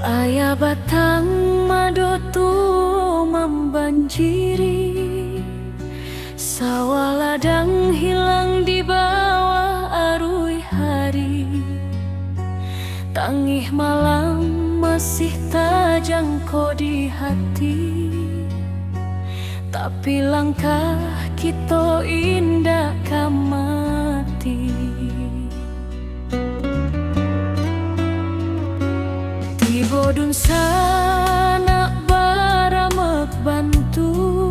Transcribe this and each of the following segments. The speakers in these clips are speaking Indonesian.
Ayah batang madotu membanjiri, sawah ladang hilang di bawah arus hari. Tangih malam masih tajangko di hati, tapi langkah kita indah kamati. Bodun sana baramek bantu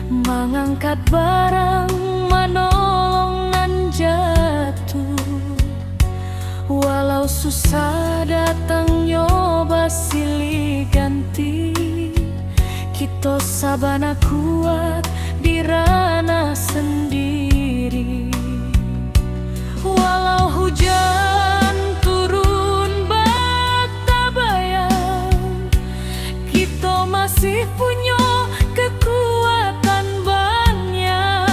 mengangkat barang manolongan jatuh. Walau susah datang nyoba silih ganti, kita sabana kuat di ranah sendiri. Walau hujan masih punya kekuatan banyak.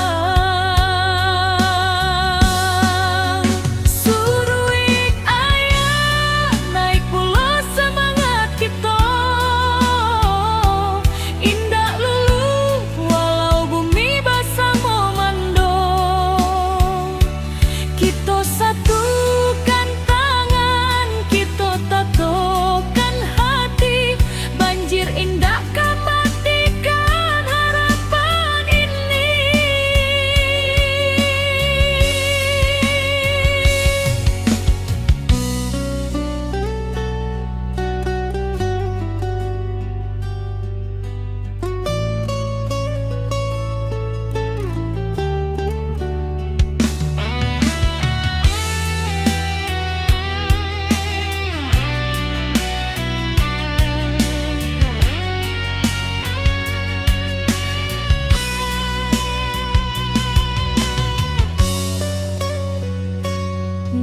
Suruh ayah naik pula semangat kita, indah lulu walau bumi basah memando. Kita satukan tangan, kita tatokan hati, banjir indah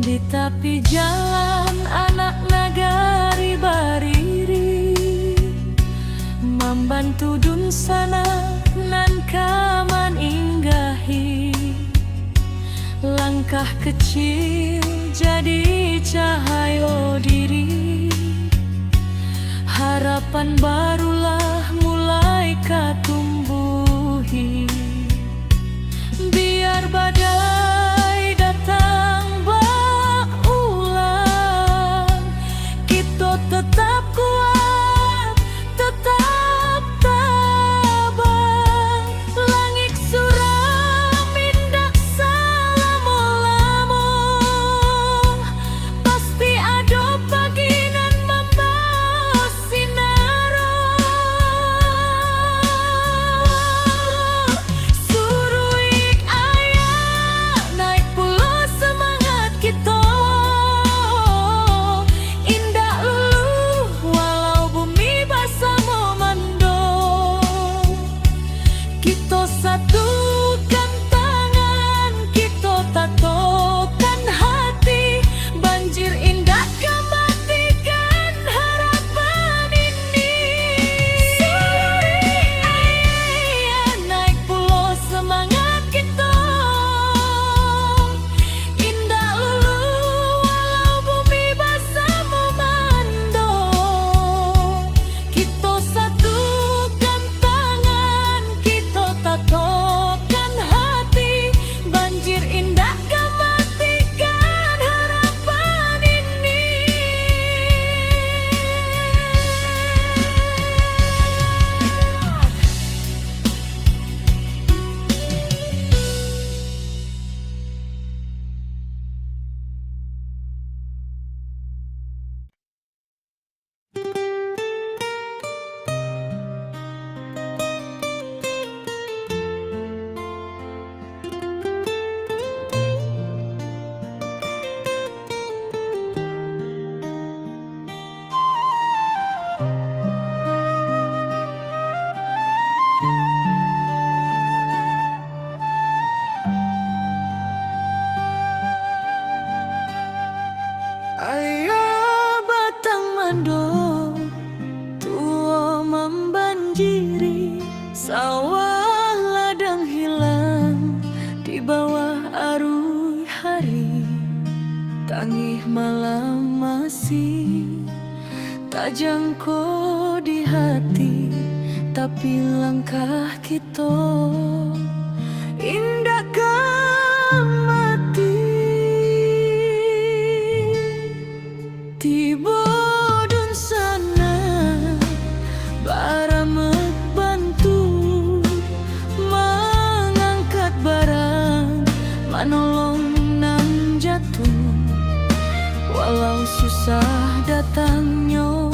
di tepi jalan anak nagari bariri, membantu dun sana nan kaman inggahi. Langkah kecil jadi cahaya diri, harapan barulah mulai katumbuhi. Biar badai datang tetap kuat, tetap tabah. Langit suram indak salamulamu, pasti ada pagi nan membawa sinaro. Suruh ayah naik pula semangat kita, satukan tangan, kita tatokan hati, banjir indah kematikan harapan ini. Suruh ayah naik pulau semangat kita, indah lulu walau bumi basah memando. Kita satukan tangan, kita tatokan hati, banjir indah kematikan harapan ini. Ayah batang mando tua membanjiri, sawah ladang hilang di bawah arus hari. Tangih malam masih tak jangkau di hati, tapi langkah kita indah mati. Tiba dun sana baramek bantu mengangkat barang, manolong nang jatuh. Walau susah datangnya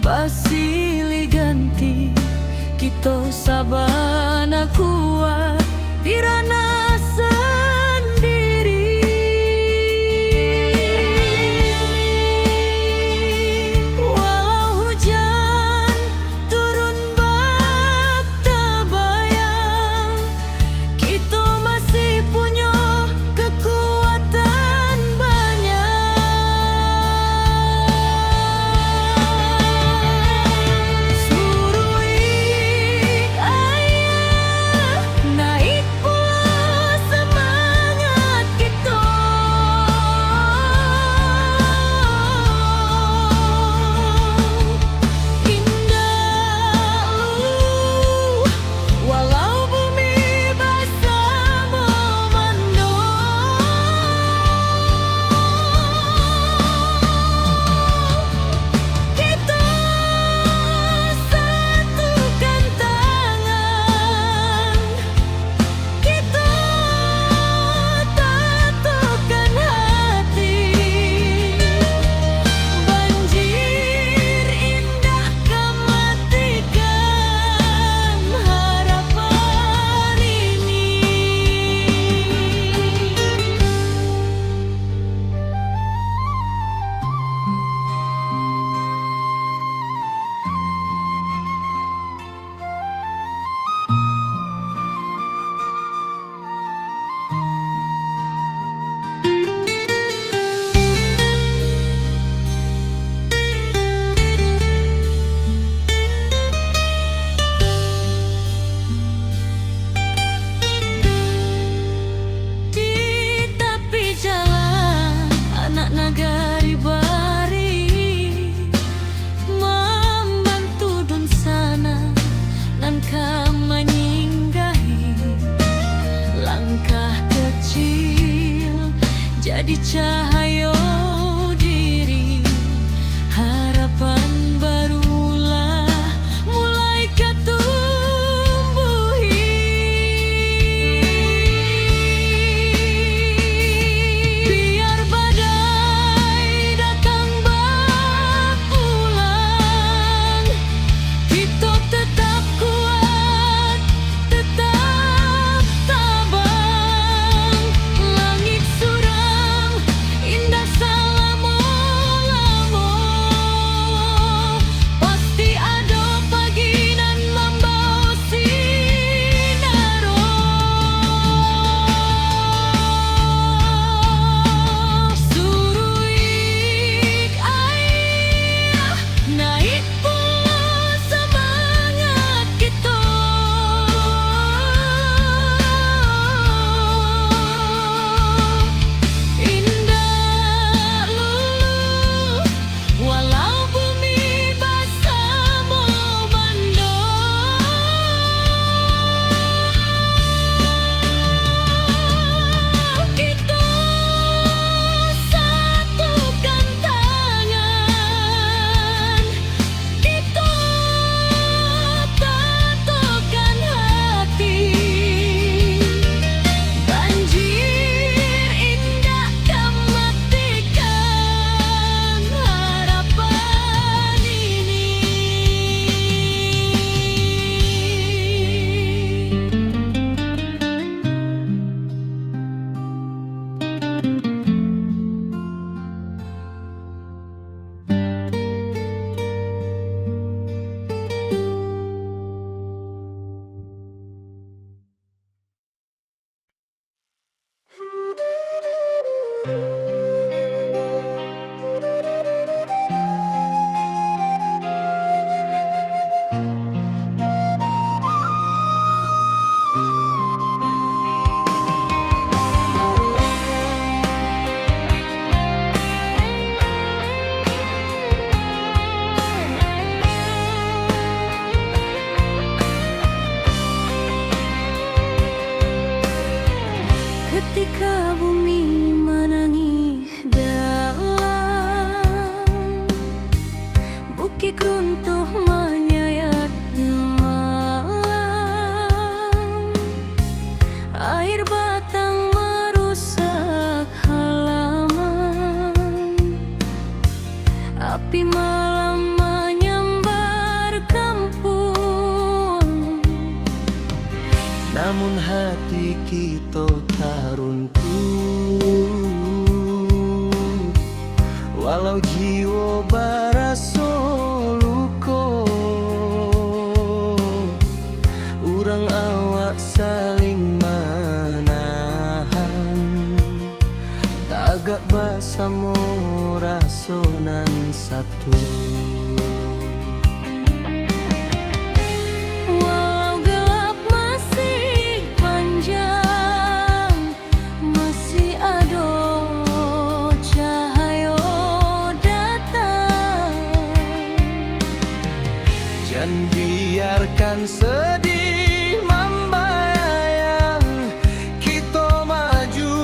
basili ganti, kita sabana kuat dirana sendiri. Walau hujan turun bak tabayang, kita masih punya kekuatan banyak. Surui ayah naik pula Kikik runtuh menyayat malam, air batang merusak halaman, api malam menyambar kampung. Namun hati kita tak runtuh, walau jiwa baraso luko. Urang awak saling menahan, tagak basamo rasonan satu. Walau gelap masih panjang, masih ada cahaya datang. Jangan biarkan sedih membayang, kita maju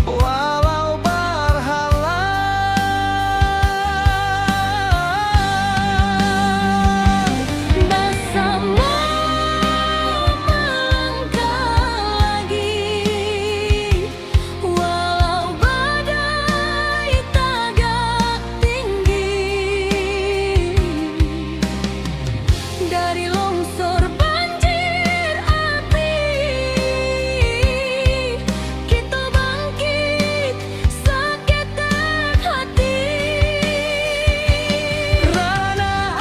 walau berhalang. Bersama melangkah lagi, walau badai tagak tinggi. Dari longsor banjir api, kita bangkit seketek hati. Rana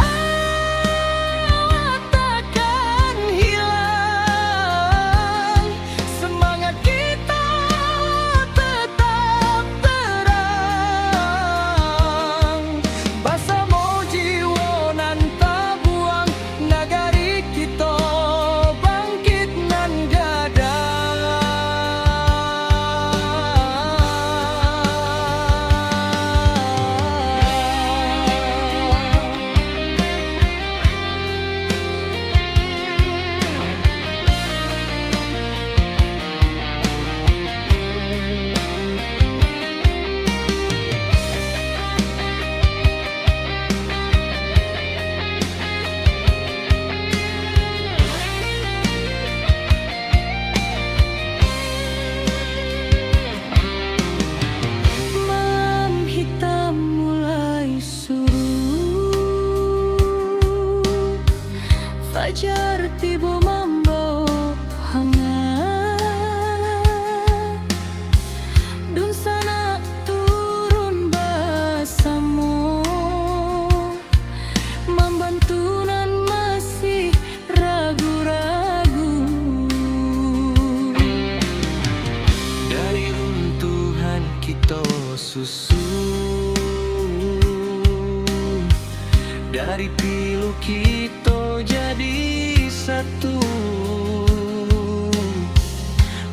awak takkan hilang, semangat kita tetap terang. Basamo jiwa nan tabuang, nagari kita bangkit nan gadang. Malam hitam mulai surut, fajar tiba membawa hangat. Dun sana turun bersama, membantu nan masih ragu-ragu. Dari runtuhan kita susun, dari pilu kita jadi satu.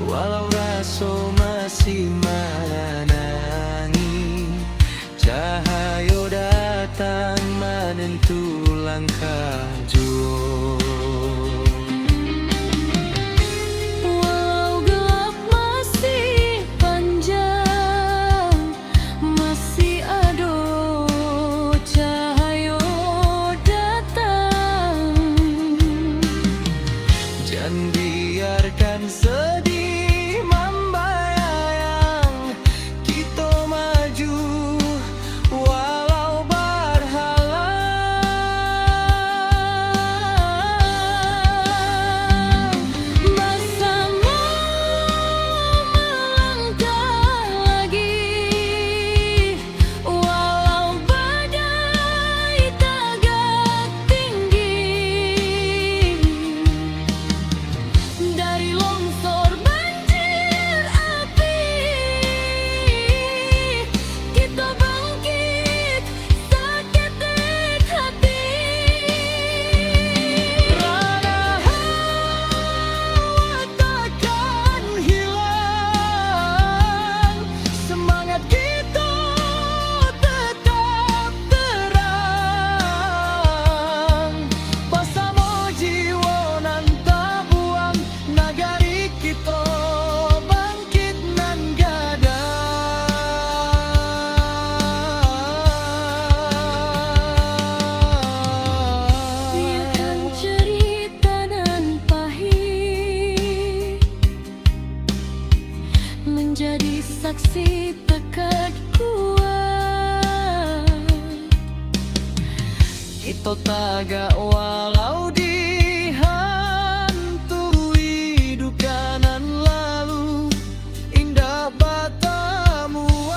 Walau raso masih menangi, cahaya datang menentu langkah jua. Walau gelap masih panjang, masih ada cahaya datang. Jangan biarkan sedih membayang, kita maju walau Kita taga walau dihantui duka nan lalu, indah batamuan.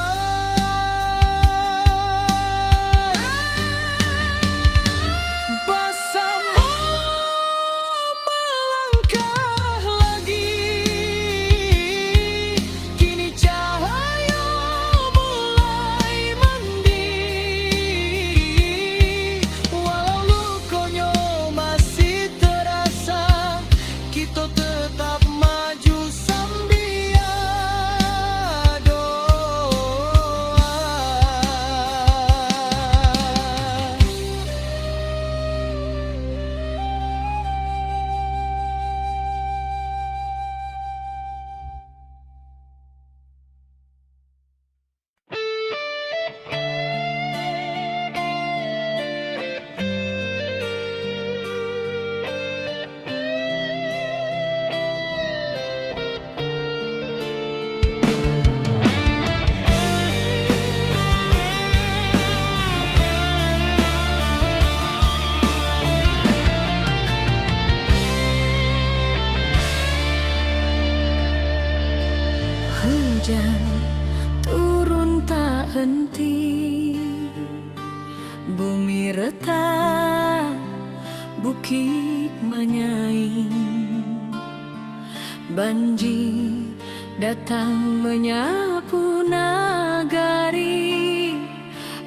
Bersama melangkah lagi, kini cahaya mulai mending. Walau lukanya masih terasa, kita tetap maju sambil doa. Hujan turun tak henti, bumi retak, bukit menyaing. Banjir datang menyapu nagari,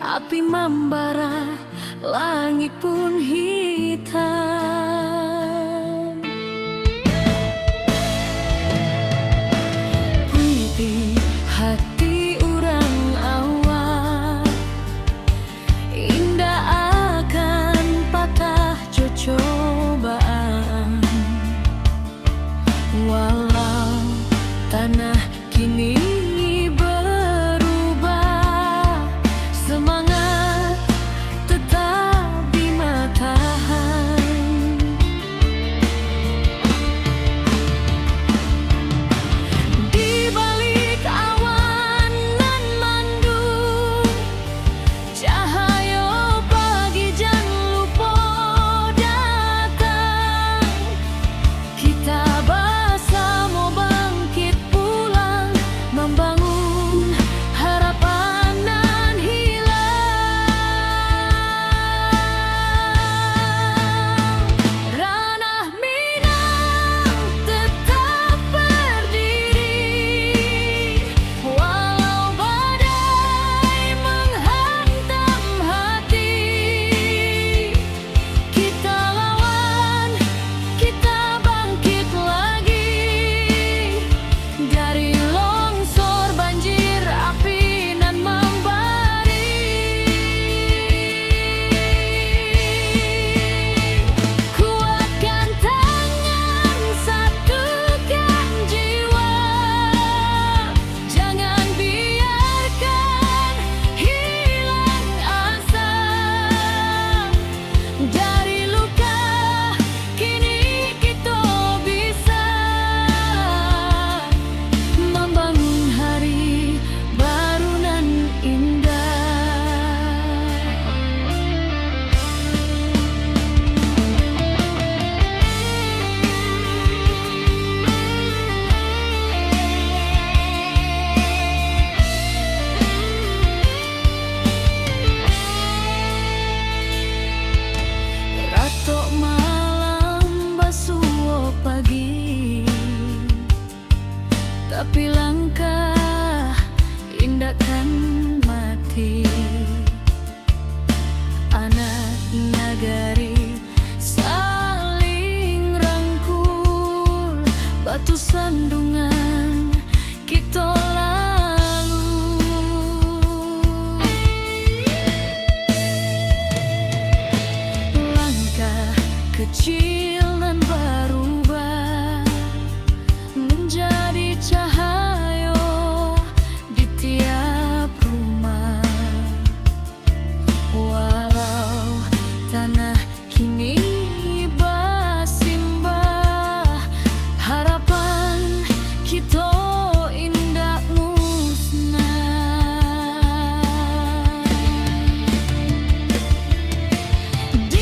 api membara, langit pun hitam. Putih hati orang awak, indah akan patah cobaan. Walau tanah kini berubah, semangat tetap di matahari. Di balik awan nan mendung, cahaya pagi jangan lupa datang. Kita bersama bangkit pulang, membangun harapan nan hilang. Ranah Minang tetap berdiri, walau badai menghantam hati. Kita lawan, kita bangkit lagi, dari longsor banjir api nan membara. Kuatkan tangan, satukan jiwa, jangan biarkan hilang asa. Dari luka kini kita bisa membangun hari baru nan indah. Ratok malam basuh pagi, tapi langkah indahkan mati. Anak nagari saling rangkul, batu sandungan kita lalu. Langkah kecil nan berubah menjadi cahaya di tiap rumah. Walau tanah kini bersimbah, harapan kita indah musnah. Di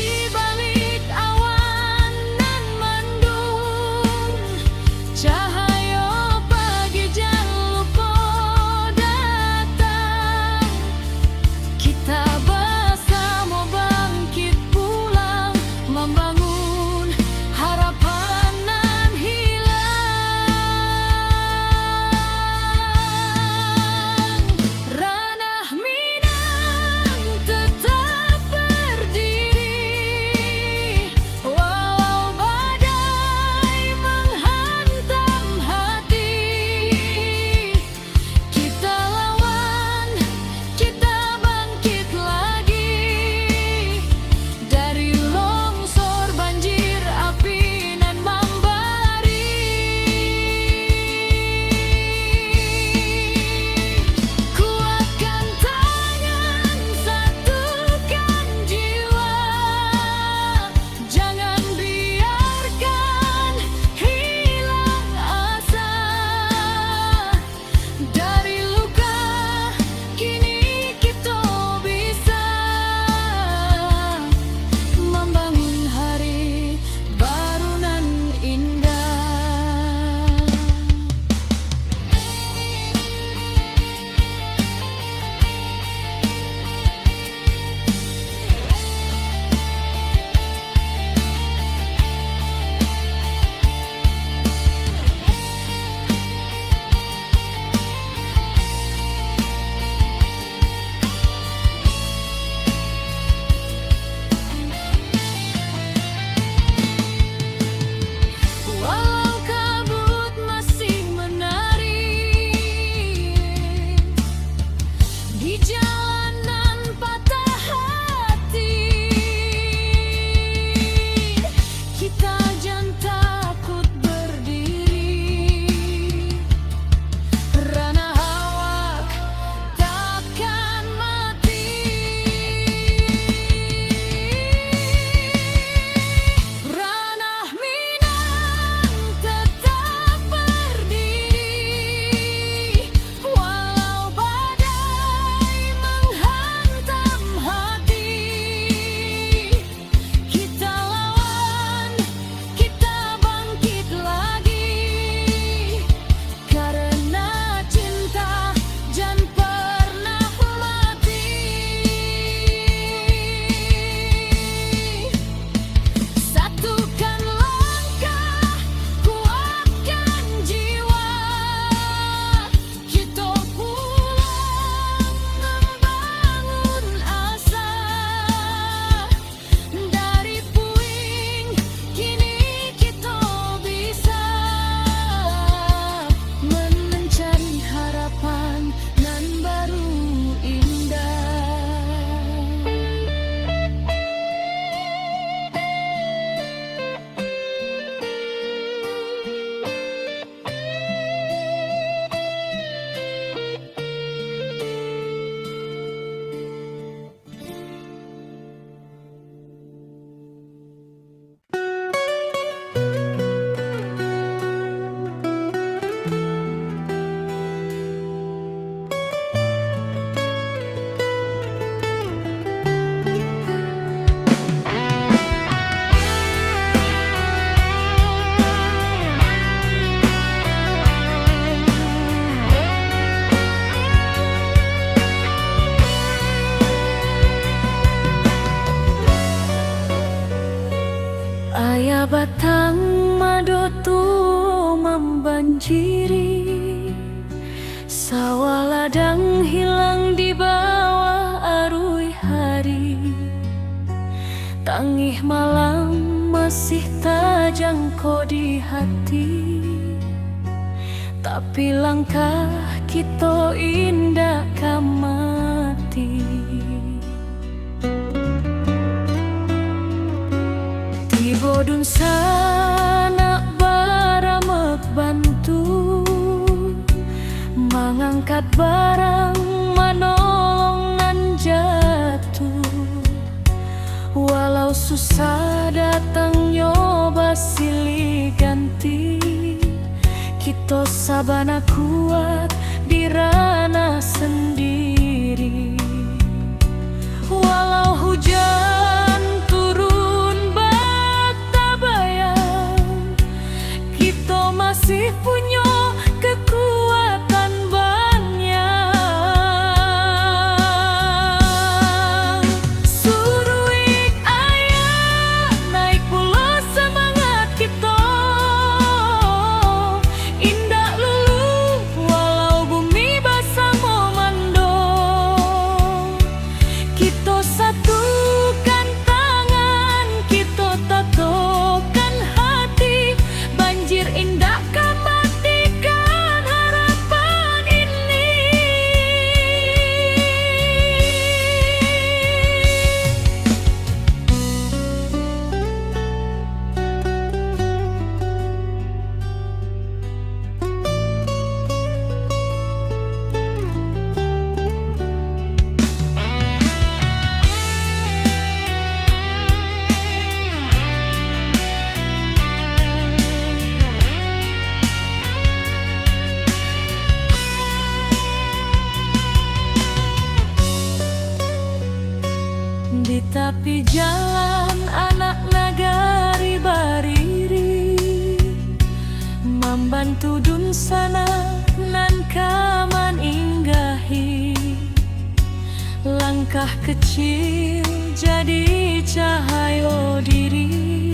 Bila batang madotu membanjiri, sawah ladang hilang di bawah arus hari. Tangih malam masih terjangkau di hati, tapi langkah kita indah kamati. Bodun sana baramek bantu mengangkat barang manolong nan jatuh. Walau susah datang nyoba silih ganti, kita sabana kuat di ranah sendiri. Walau hujan masih punya kekuatan banyak. Suruik ayah naik pulau semangat kita, indah lulu walau bumi basah memando. Kita satukan tangan, kita tatokan hati, banjir indah di tepi jalan anak nagari bariri, membantu dun sana nan kaman inggahi. Langkah kecil jadi cahaya diri,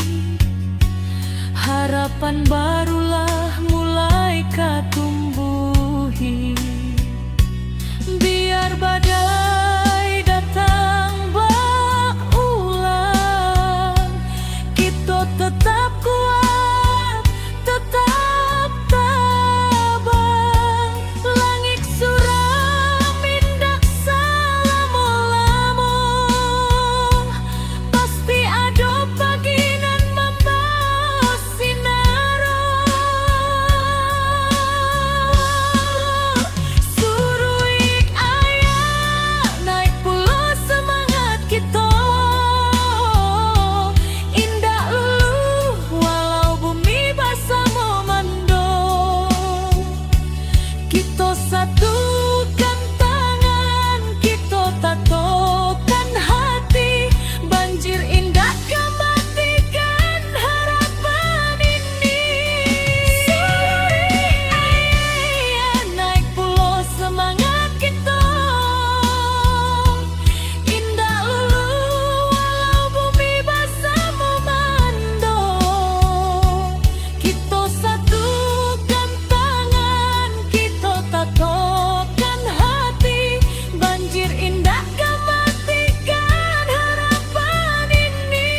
harapan barulah mulai katumbuhi. Biar badai datang tetap kuat, tetap tabah. Langit suram indak salamo-lamo, pasti ada pagi nan membawa sinaro. Suruik ayah naik pulau semangat kita, satukan tangan, kita tatokan hati, banjir indah kematikan harapan ini. Suruik ayah naik pulau semangat kita, indah lulu walau bumi basah memando. Kita satukan tangan, kita tatokan hati, banjir indah kematikan harapan ini.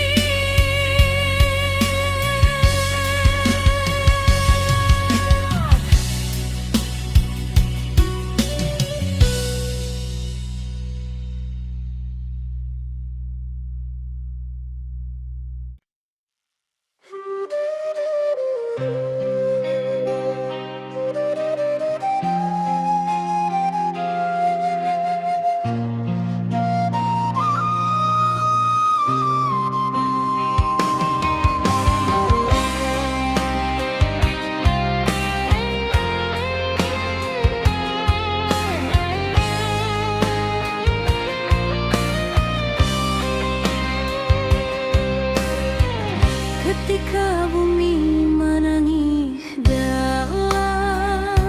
Ketika bumi menangis dalam,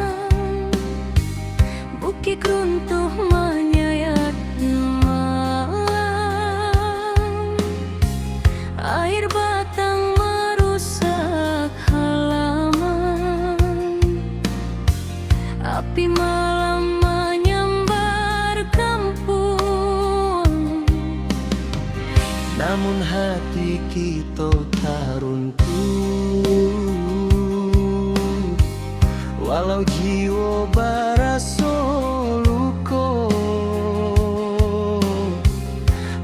bukit runtuh menyayat malam, air batang merusak namun hati kita tak runtuh. Walau jiwa baraso luko,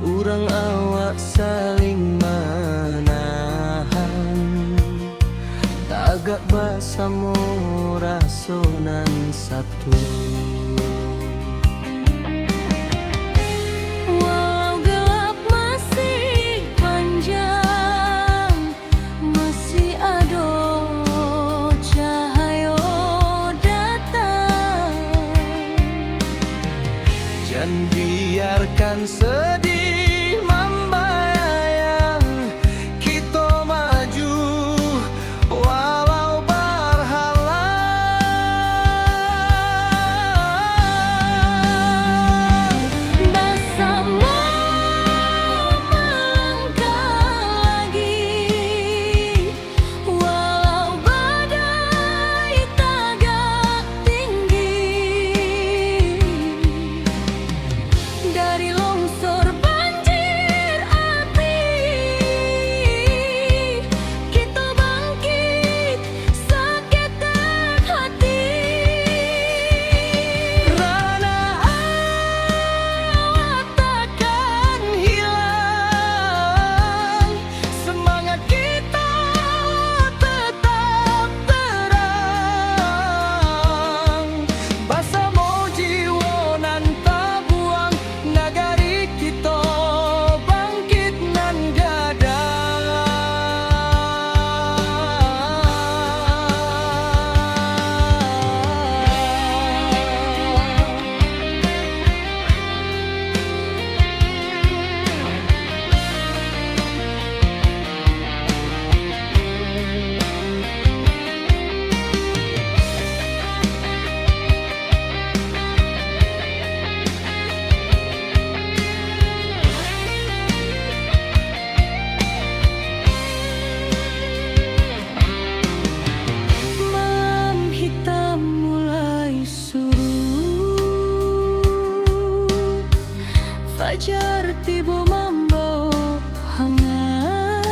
urang awak saling menahan. Tagak basamo rasonan satu. Walau gelap masih panjang, masih ada cahaya datang. Jangan biarkan sedih membayang, kita maju walau berhalang. Bersama melangkah lagi, walau badai tagak tinggi. Dari longsor banjir api, kita bangkit seketek hati. Rana awak takkan hilang, semangat kita tetap terang. Basamo jiwa nan tabuang, nagari kita bangkit nan Malam hitam mulai surut, fajar tiba membawa hangat.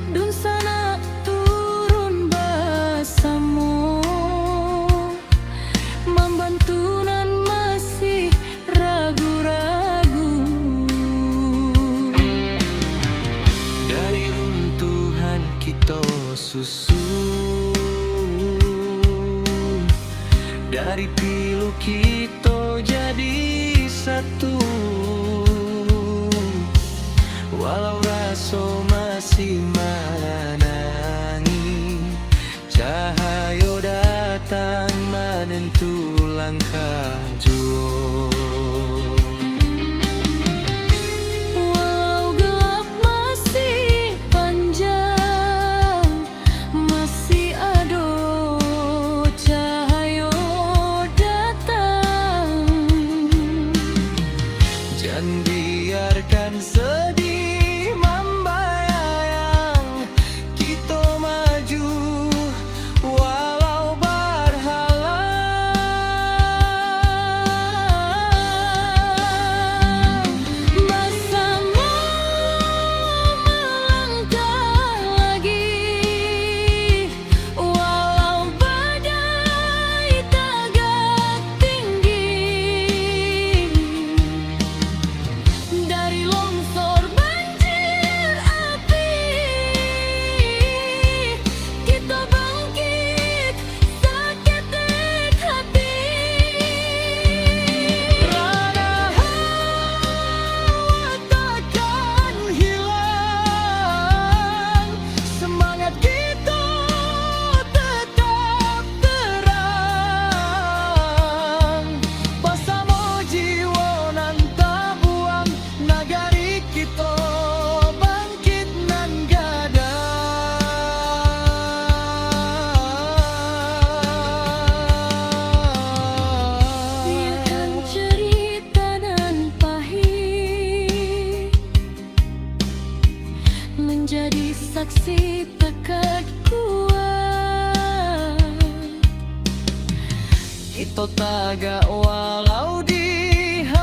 Dun sana turun bersama, membantu nan masih ragu-ragu. dari runtuhan kita susun, dari pilu kita jadi satu. Walau raso masih menangi, cahaya datang menentu langkah jua. Walau gelap masih panjang, masih ada cahaya datang. Jangan biarkan sedih membayang, kita maju walau berhalang. Bersama melangkah lagi, walau badai tagak tinggi. Dari longsor banjir api, kita bangkit seketek hati. Rana awak takkan hilang, semangat kita tetap terang. Bersama jiwa nan tabuang, nagari kita bangkit nan Biarkan gadang. cerita nan pahit menjadi saksi tekad kuat. Kita tagak walau dihantui,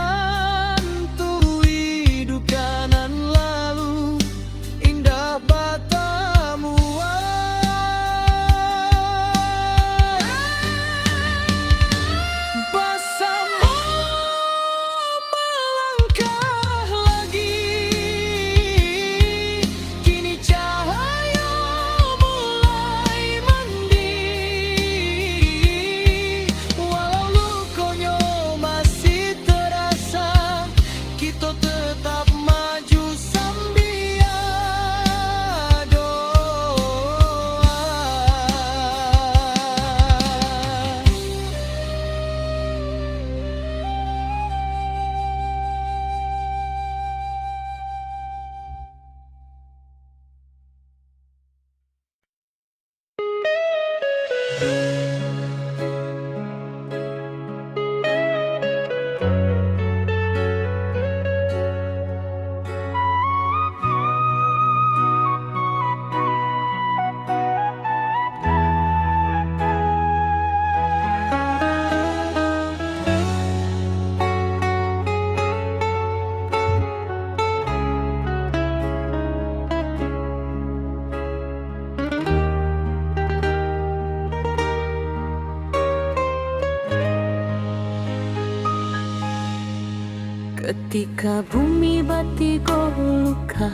tetap maju sambil doa. Ketika bumi batigo luka,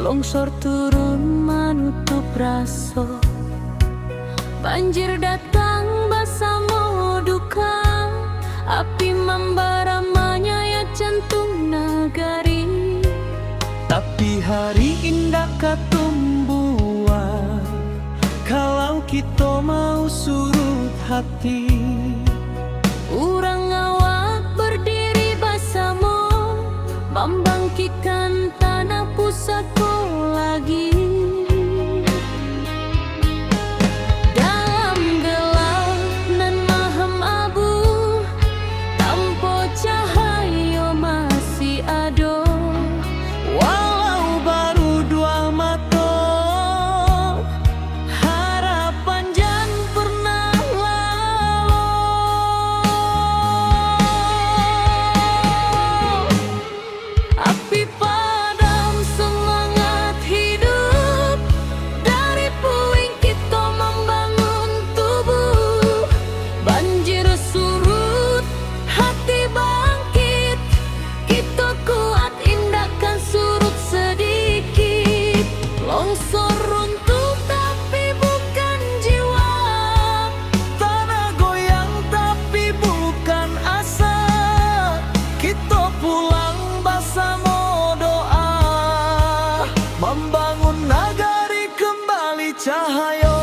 longsor turun menutup raso, banjir datang bersama duka, api membara menyayat jantung nagari. Tapi hari indah katumbuhan kalau kita mau surut hati. Urang awak berdiri bersama, membangkitkan tanah pusatku lagi. Dalam gelap nan mahem abu, tanpa cahaya masih ada. Walau baru dua mata, harapan jangan pernah lalu. Api padam semangat hidup, dari puing kita membangun tubuh. Banjir surut, hati bangkit, kita kuat indahkan surut sedikit. Longsor runtuh tapi bukan jiwa, Tanah goyang tapi bukan asa. Kita pulang bersama doa, membangun nagari kembali cahaya.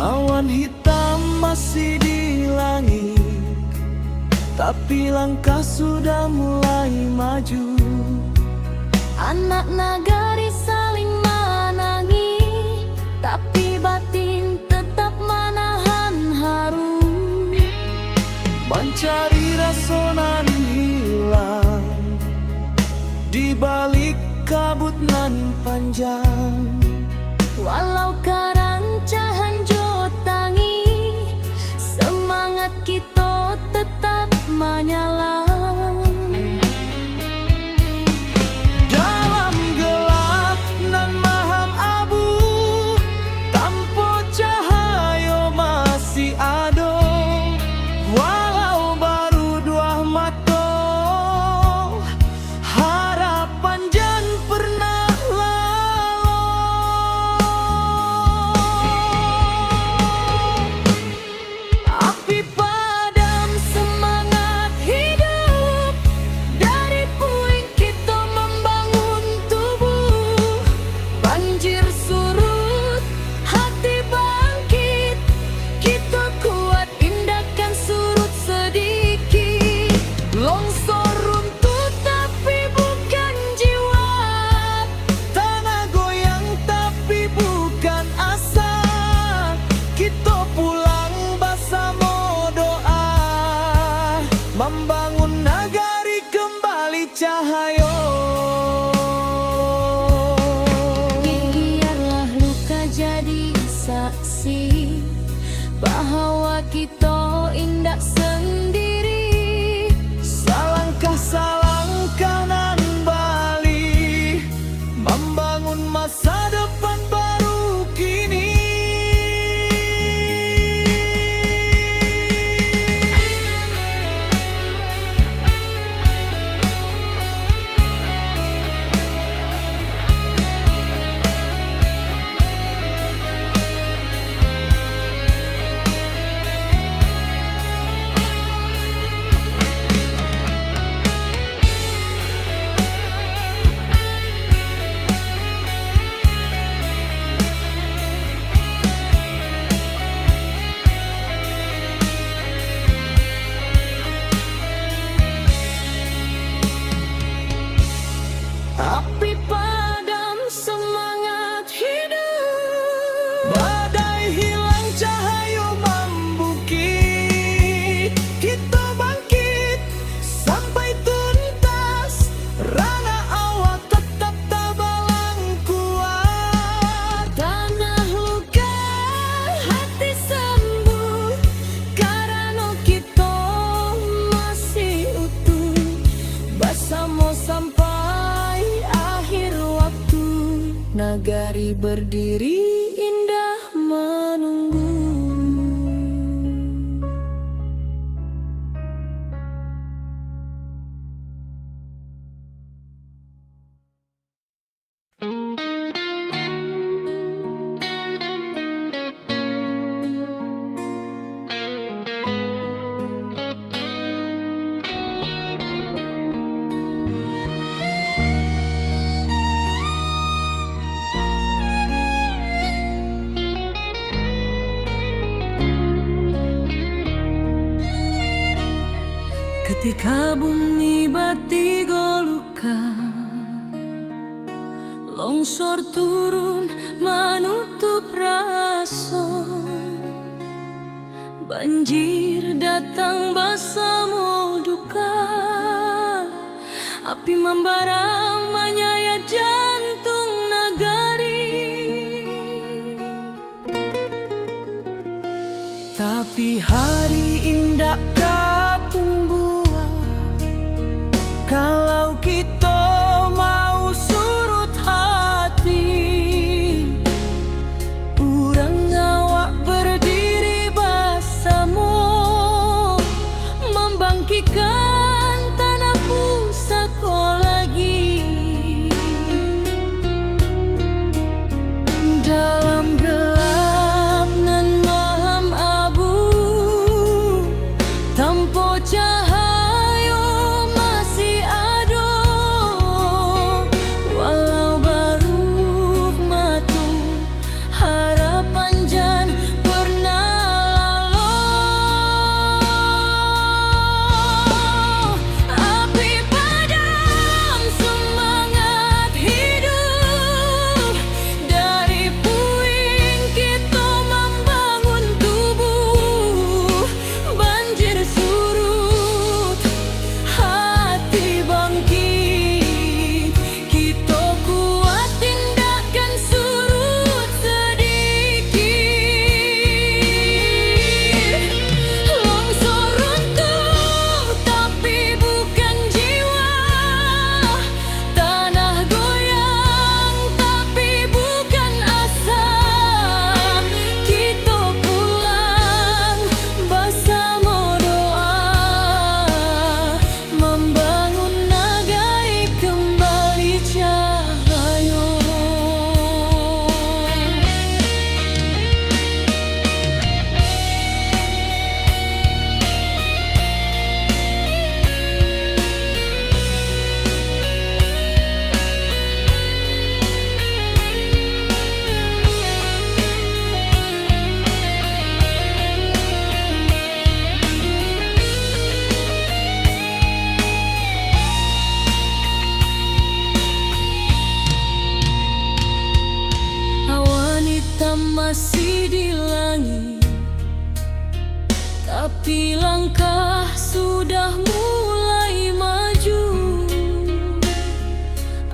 Awan hitam masih di langit, tapi langkah sudah mulai maju. anak nagari saling menangi, tapi batin tetap menahan haru. Mencari rasa nan hilang di balik kabut nan panjang. Walau karancahan jotangi, semangat kita tetap menyala. Dalam gelap nan maham abu, tanpa cahaya masih ada. Walau baru dua mata, harapan jangan pernah lalu. Api padam semangat hidup, dari puing kita membangun tubuh. Banjir surut, hati bangkit, kita kuat indahkan surut sedikit. Longsor runtuh tapi bukan jiwa, tanah goyang tapi bukan asa. Kita pulang bersama doa, membangun nagari kembali cahaya. Biarlah luka jadi saksi bahwa kita indah sendiri. Salangkah salangkah nan bali, membangun masa depan baru kini. nagari berdiri indah menunggu. Ketika bumi bati golukan, longsor turun menutup rasa, banjir datang bersama duka, api membara menyayat jantung nagari. Tapi hari indah kalau kita mau surut hati, urang awak berdiri bersama, membangkitkan tanah pusaka lagi. Dalam gelap nan malam abu, tanpa cahaya masih di langit, tapi langkah sudah mulai maju.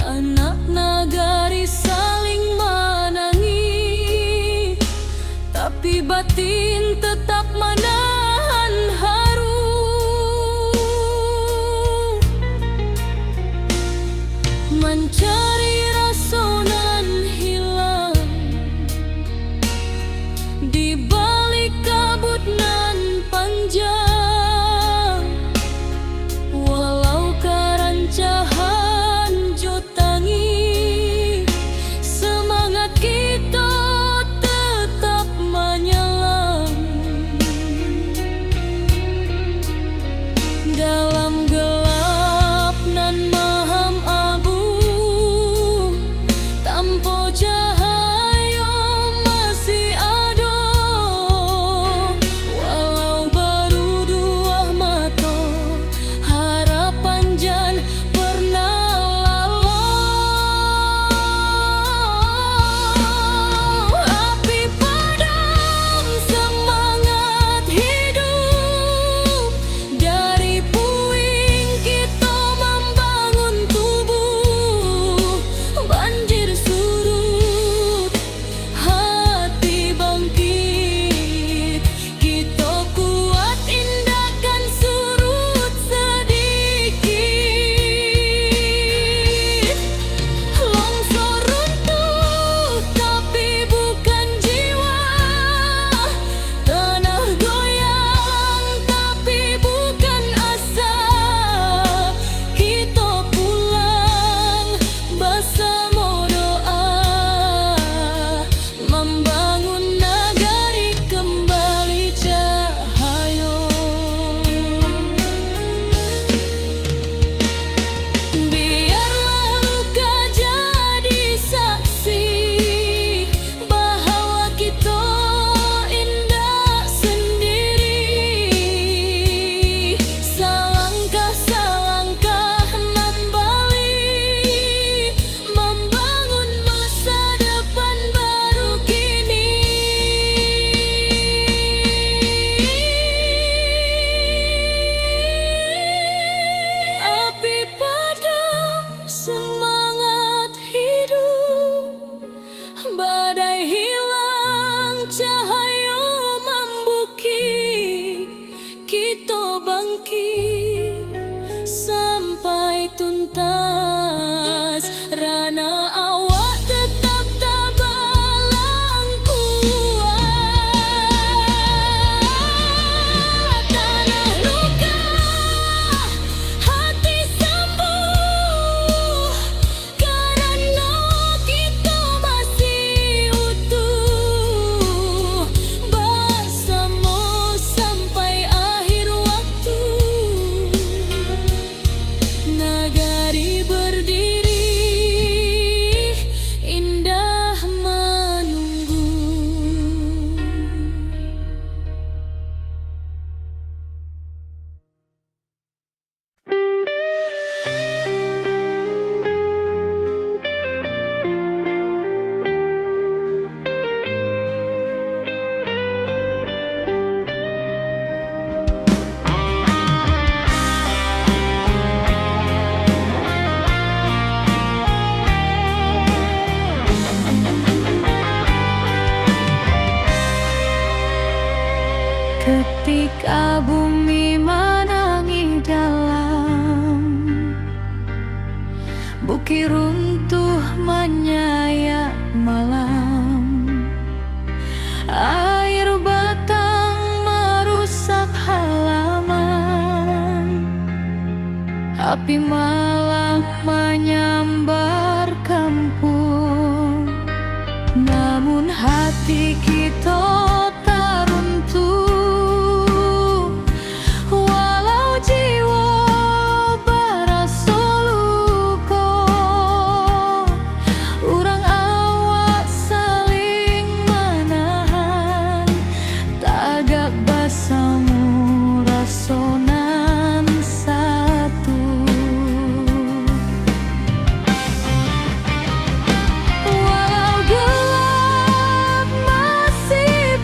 Anak nagari saling menangis, tapi batin tetap menahan haru. Mencari rasa nan hilang di balik kabut nan panjang, walau kerancahan jotangi, semangat kita tetap menyelam. Dalam gelap nan maham abu, sampai tuntas. Rana awak tetap tak balang kuat. Tanah luka, hati sembuh, karena kita masih utuh bersama sampai akhir waktu. Nagari berdiri, indah menunggu. Ketika bumi menangis dalam, bukit runtuh menyayat malam, air batang merusak halaman, api malam menyambar kampung. Namun hati kita tak runtuh, walau jiwa berasa luka. Urang awak saling menahan, tagak bersama rasonan satu. Walau gelap masih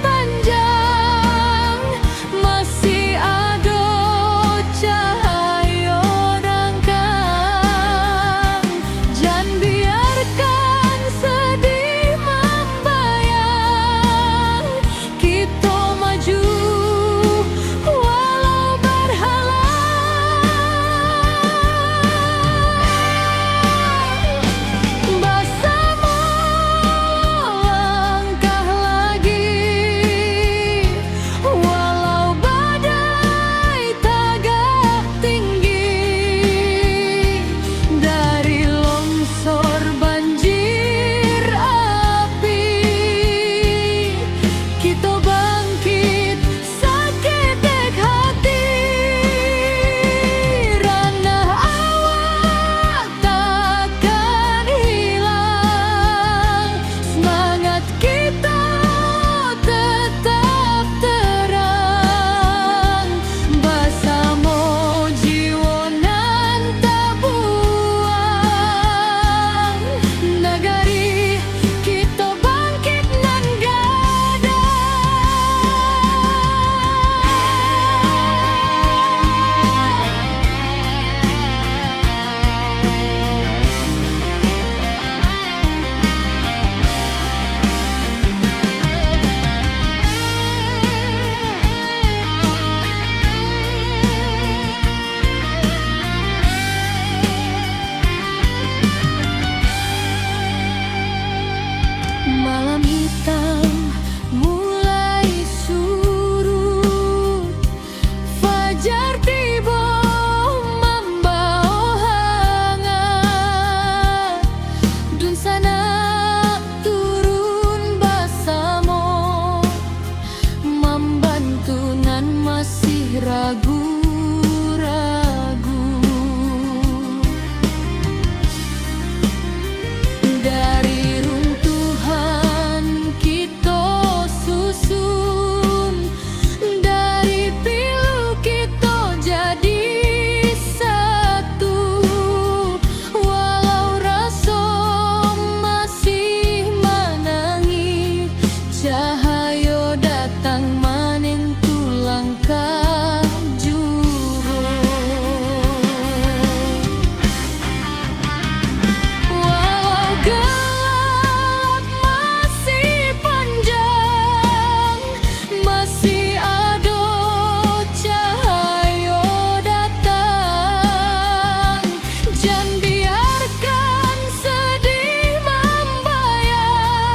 hujan biarkan sedih membayang,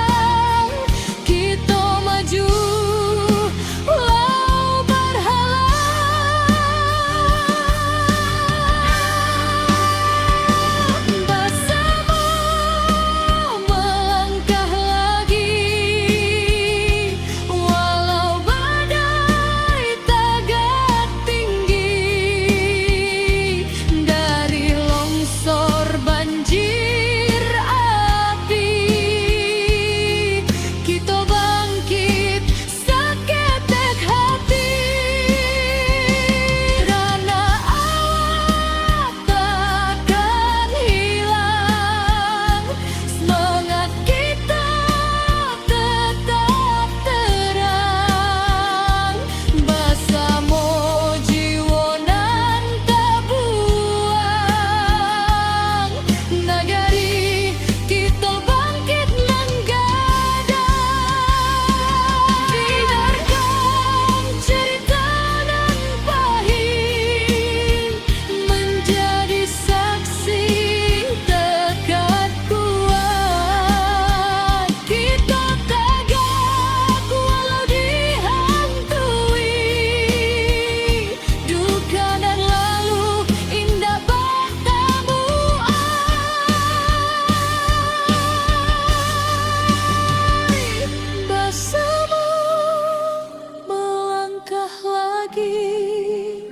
kita maju walau berhalang. Bersama melangkah lagi, walau badai tagak tinggi, dari longsor banjir api, kita bangkit seketek hati. Rana awak takkan hilang, semangat kita tetap terang, bersama jiwa nan terbuang, nagari kita bangkit menggadang. Biarkan cerita nan pahit menjadi saksi tekad kuat, kita tegak walau dihantui, duka dan lalu indah bertemu. Bersama melangkah lagi,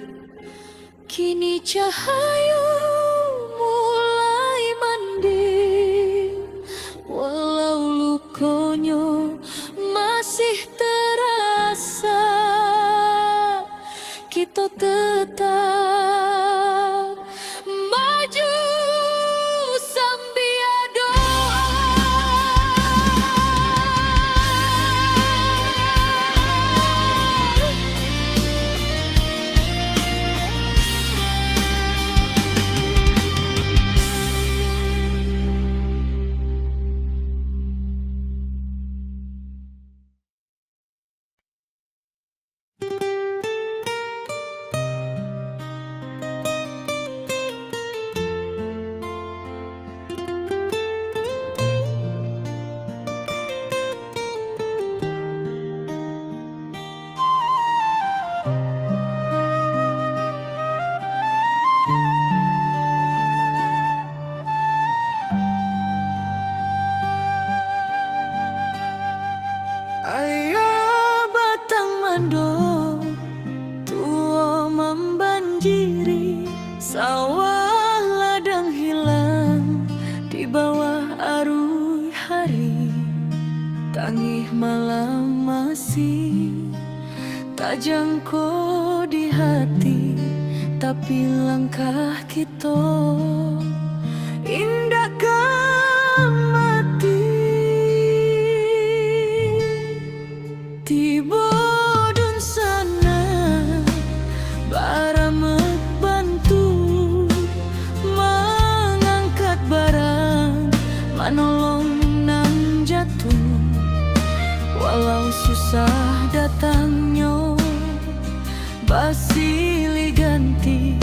kini cahaya mulai mending, walau lukonya masih terasa, kita tetap maju sambil doa. Ayah batang mando tua membanjiri, sawah ladang hilang di bawah arus hari, tangih malam masih tak jangkau di hati, tapi langkah kita indahkan mati. Tiba dun sana baramek bantu mengangkat barang, manolong nang jatuh, walau susah datangnya basilih ganti,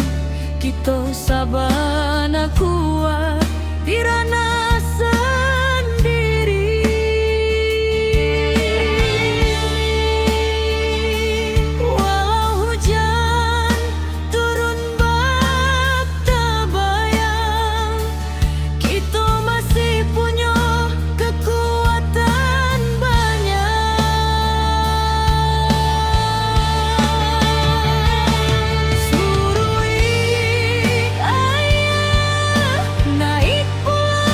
kita sabana kuat di ranah sendiri. Walau hujan turun bak tabayang, kita masih punya kekuatan banyak. Surui ayah naik pula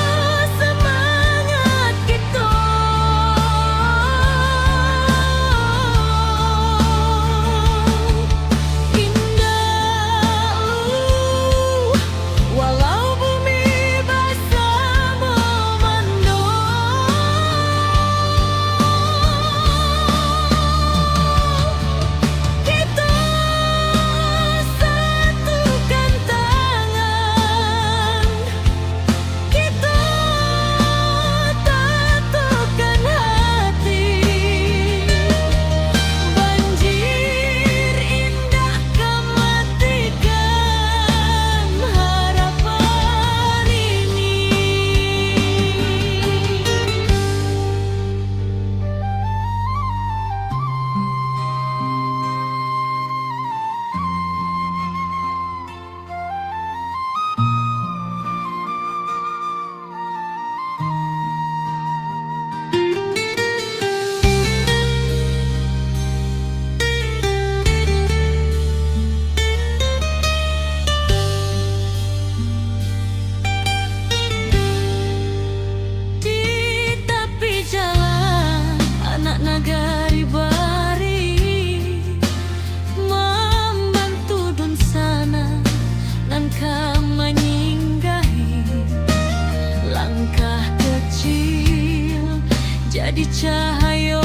menjadi cahaya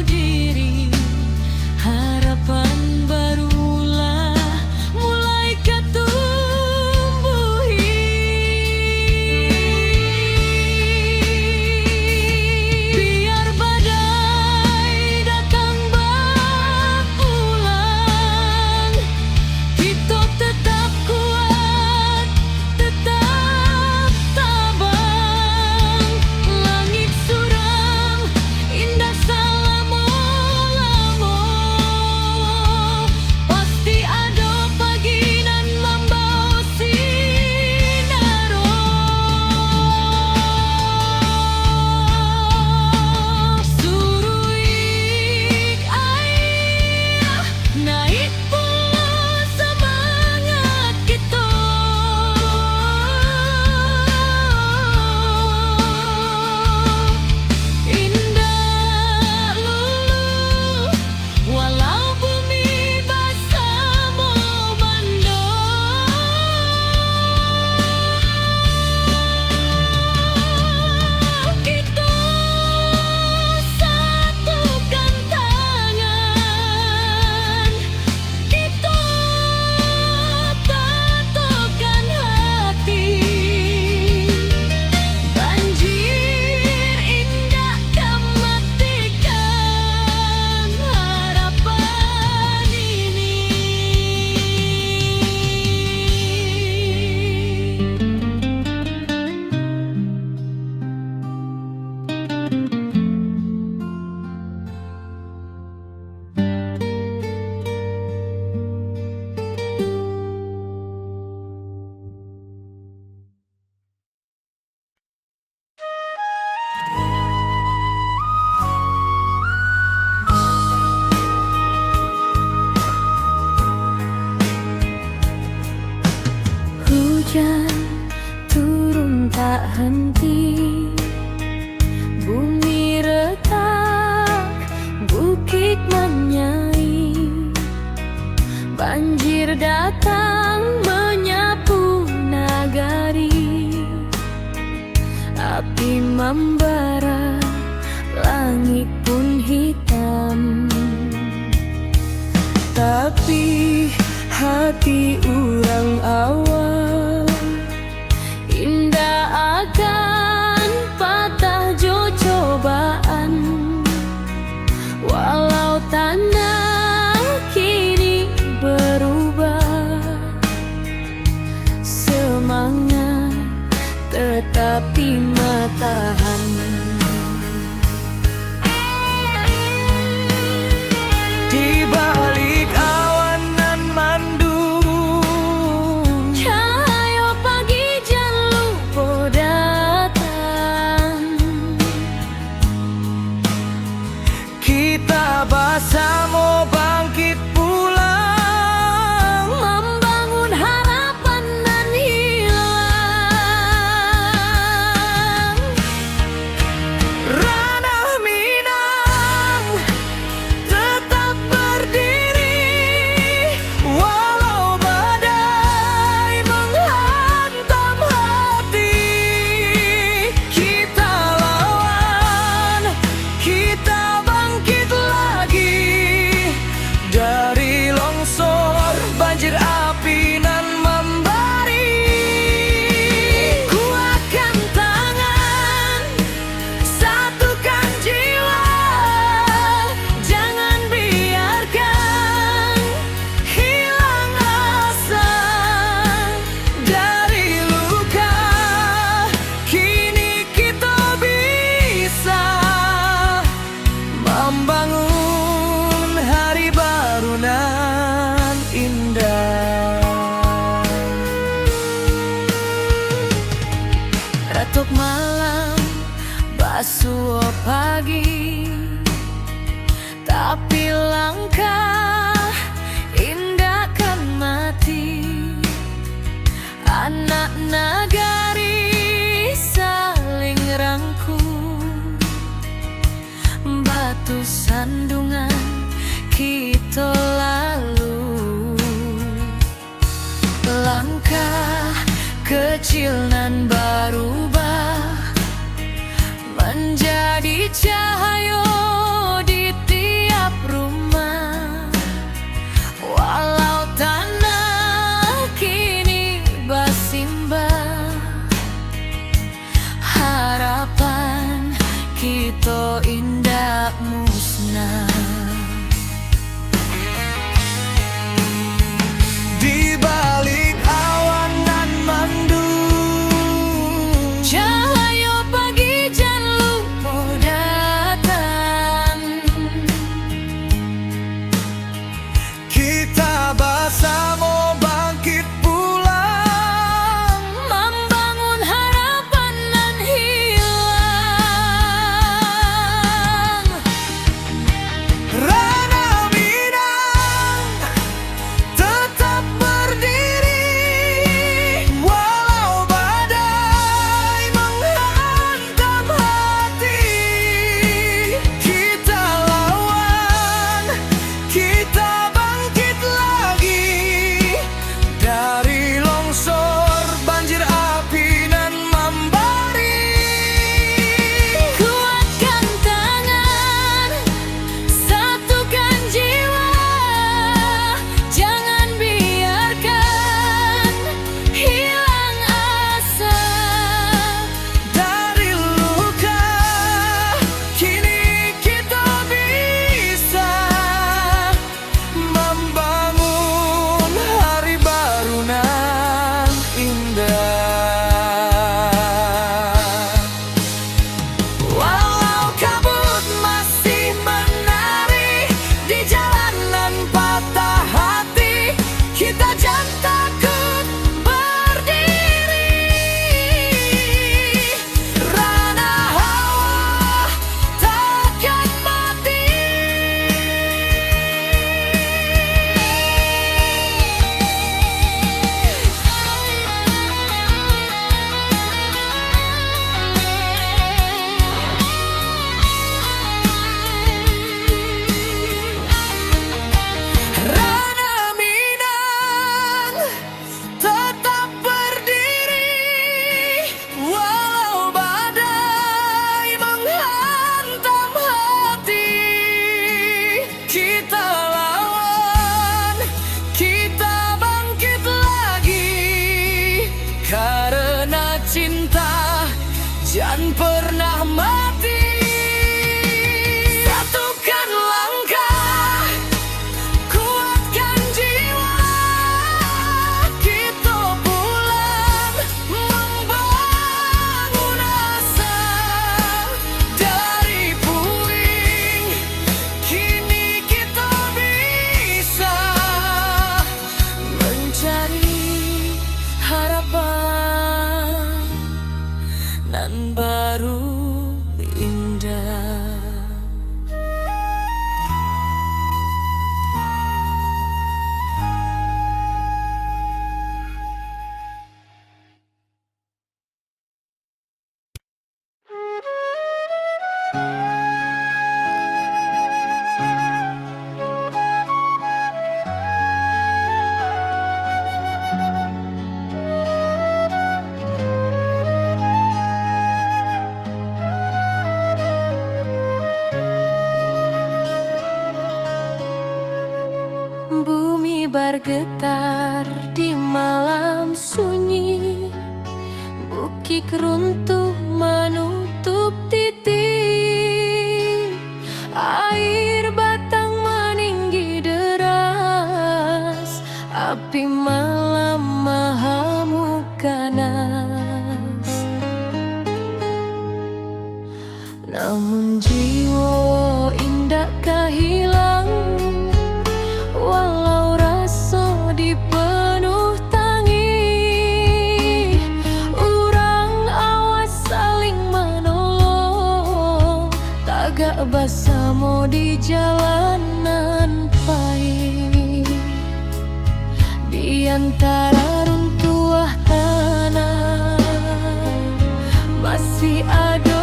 diri. Harapan barulah mulai ketumbuhi. Biar badai datang berulang, kita tetap kuat, tetap tabang. Langit suram, indah selama-lama. Pasti ada pagi nan membawa sinar. Suruik ayah, naik pula semangat kita. Indah lulu, walau bumi basah memandang. Kita satukan tangan, kita patuhkan hati. Banjir indah kematikan harapan ini. Hujan turun tak henti, bumi retak, bukit menyai. Banjir datang menyapu nagari, api membara, langit pun hitam. Tapi hati urang awal indah akan patah jo cobaan. Walau tanah kini berubah, semangat tetap di matahan. Di balik awan nan mandung, cahaya pagi jangan lupa datang. Kita bersama bangkit pulang, membangun harapan nan hilang. Ranah Minang tetap berdiri, walau badai menghantam hati. Kita lawan, kita bangkit lagi. Dari longsor, banjir api nan membari. Kuatkan tangan, satukan jiwa. Jangan biarkan hilang asa. Dari luka, kini kita bisa membangun hari baru nan indah. Retuk malam, basuh pagi, tapi langkah indah kan mati. Anak nagari saling rangkul, batu sandungan kita lalu. Langkah kecil nan berubah menjadi cahaya kita indah musnah. Di balik awan nan mendung, cahaya pagi jan lupa datang. kita bersama bangkit pulang, Membangun harapan nan hilang. Rana Minang tetap berdiri, walau badai menghantam hati. Kita lawan, kita bangkit lagi dari longsor, banjir api nan membari. Kuatkan tangan, satukan jiwa, jangan biarkan hilang asa. Dari luka, kini kita bisa membangun hari baru nan indah. Walau kabut masih menari di jalanan patah hati, kita jangan takut berdiri. Rana hawa takkan mati. Rana Minang tetap berdiri, walau badai menghantam hati. Kita lawan, kita bangkit lagi, karena cinta jangan pernah mati. Satukan langkah, kuatkan jiwa, kita pulang membangun asa. Dari puing, kini kita bisa mencari harapan nan baru indah. Bumi bergetar di malam sunyi, bukit runtuh menutup titik, air batang meninggi deras, api malam mengamuk ganas. Namun jiwa indah kehilang, walau rasa dipenuh tangi, urang awas saling menolong, tagak bersama di jalanan pahit. Di antara runtuhan tanah masih ada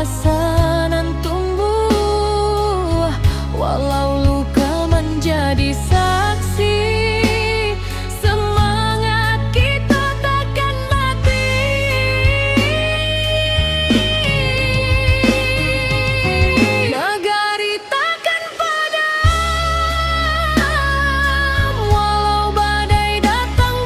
asa nan tumbuh, walau luka menjadi saksi, semangat kita takkan mati. Negari takkan padam, walau badai datang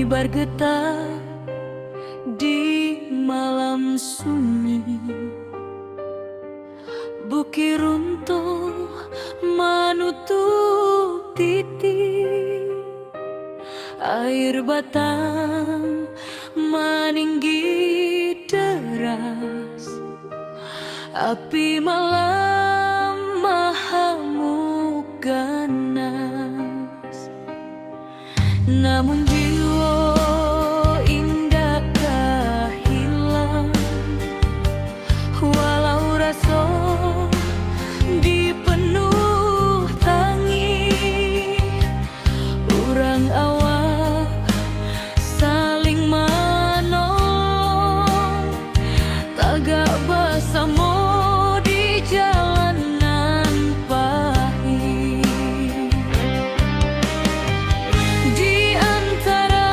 bergetar di malam sunyi. Bukit runtuh menutup titik, air batang meninggi deras, api malam mahamuk ganas. Namun jiwa indakkah hilang, walau rasa dipenuh tangi. Urang awak saling menolong, tagak bersama di jalanan pahit. Di antara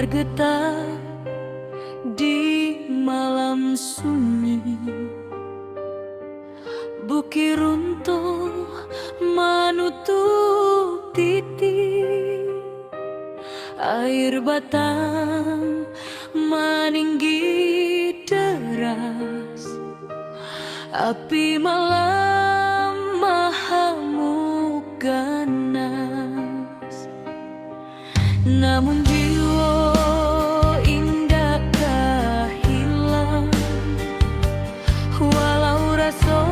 bergetar di malam sunyi. Bukit runtuh menutup titik, air batang meninggi deras, api malam mahamuk ganas. Namun jiwa indakkah hilang, walau rasa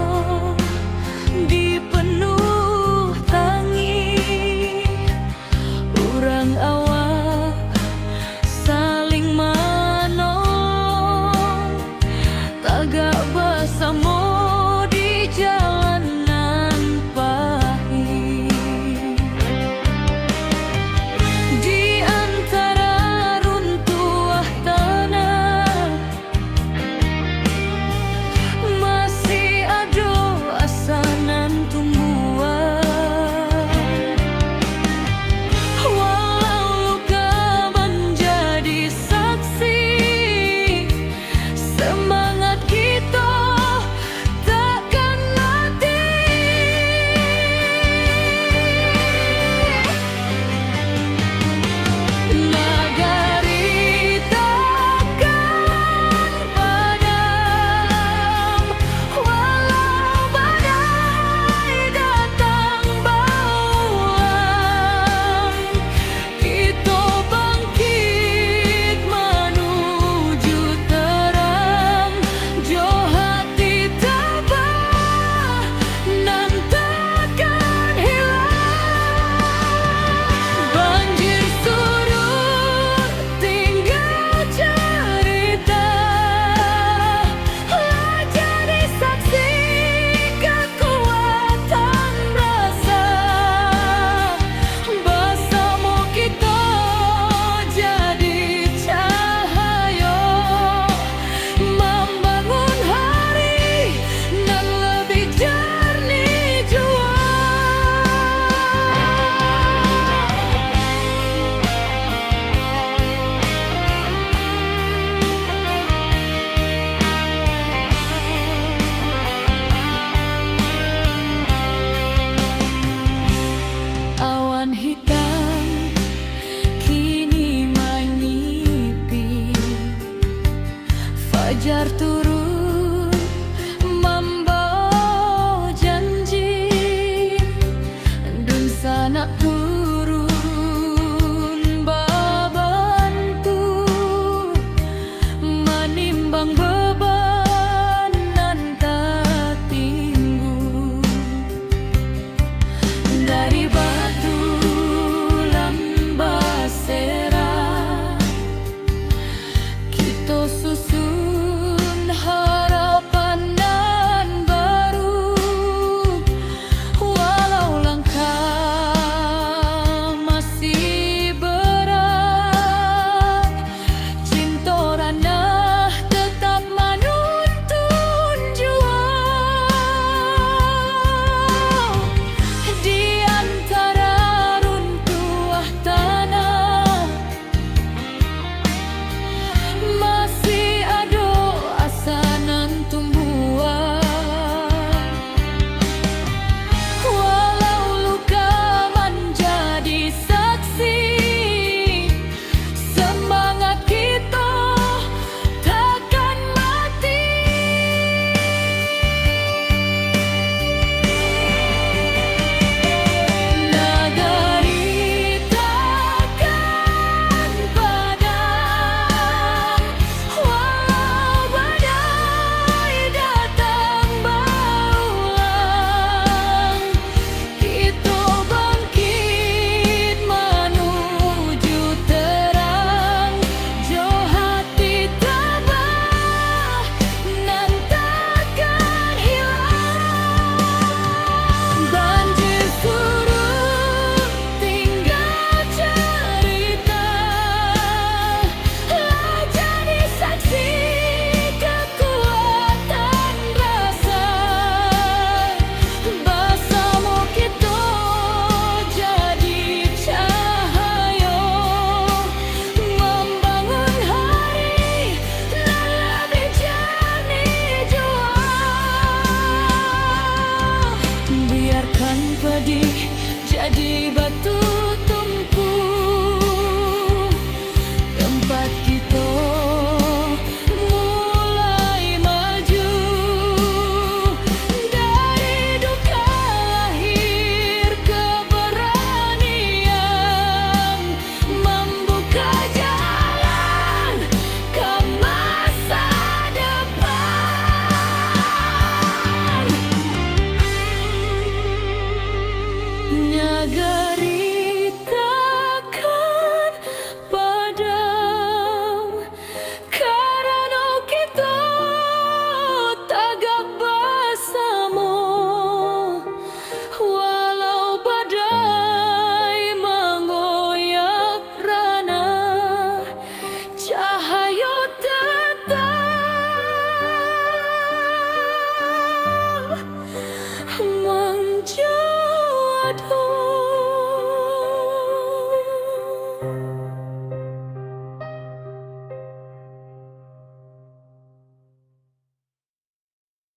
dipenuh tangi. Urang awak saling menolong, tagak bersama di jalanan pahit. jadi batu